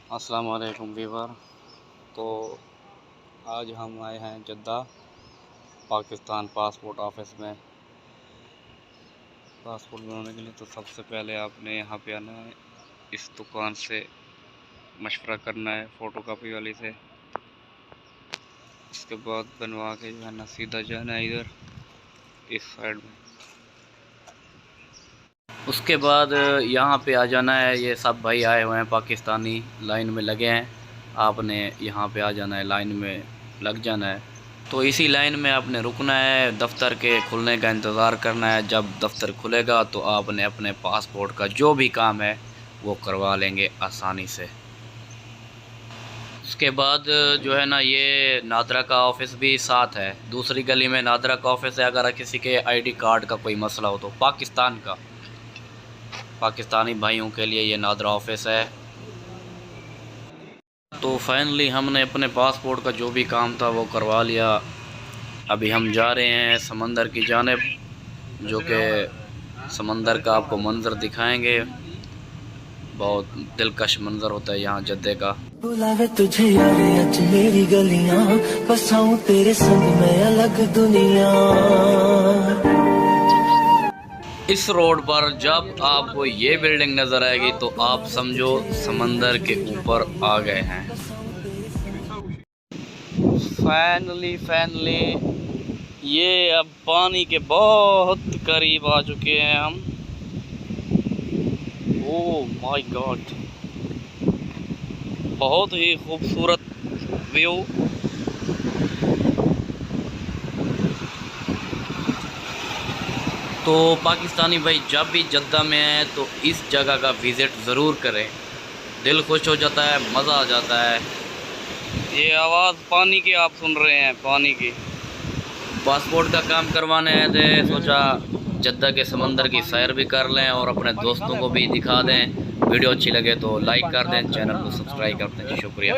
अस्सलाम वालेकुम व्यूअर। तो आज हम आए हैं जद्दा पाकिस्तान पासपोर्ट ऑफिस में पासपोर्ट बनाने के लिए। तो सबसे पहले आपने यहाँ पे आना है, इस दुकान से मशवरा करना है फ़ोटोकॉपी वाली से। उसके बाद बनवा के जो है ना सीधा जाना है इधर इस साइड में। उसके बाद यहाँ पे आ जाना है। ये सब भाई आए हुए हैं पाकिस्तानी, लाइन में लगे हैं। आपने यहाँ पे आ जाना है, लाइन में लग जाना है। तो इसी लाइन में आपने रुकना है, दफ्तर के खुलने का इंतज़ार करना है। जब दफ्तर खुलेगा तो आपने अपने पासपोर्ट का जो भी काम है वो करवा लेंगे आसानी से। उसके बाद जो है ना, ये नादरा का ऑफ़िस भी साथ है। दूसरी गली में नादरा का ऑफ़िस है। अगर किसी के ID कार्ड का कोई मसला हो तो पाकिस्तानी भाइयों के लिए ये नादरा ऑफिस है। तो फाइनली हमने अपने पासपोर्ट का जो भी काम था वो करवा लिया। अभी हम जा रहे हैं समंदर की जानिब, जो कि समंदर का आपको मंज़र दिखाएंगे। बहुत दिलकश मंज़र होता है यहाँ जद्दे का। बुलावे तुझे यारे आज मेरी गलियां, बसाऊं तेरे संग में अलग दुनिया। इस रोड पर जब आपको ये बिल्डिंग नज़र आएगी तो आप समझो समंदर के ऊपर आ गए हैं। फाइनली ये अब पानी के बहुत करीब आ चुके हैं हम। ओह माय गॉड, बहुत ही खूबसूरत व्यू। तो पाकिस्तानी भाई जब भी जद्दा में आए तो इस जगह का विज़िट ज़रूर करें। दिल खुश हो जाता है, मज़ा आ जाता है। ये आवाज़ पानी की आप सुन रहे हैं, पानी की। पासपोर्ट का काम करवाने आए थे, सोचा जद्दा के समंदर की सैर भी कर लें और अपने दोस्तों को भी दिखा दें। वीडियो अच्छी लगे तो लाइक कर दें, चैनल को सब्सक्राइब कर दें। शुक्रिया।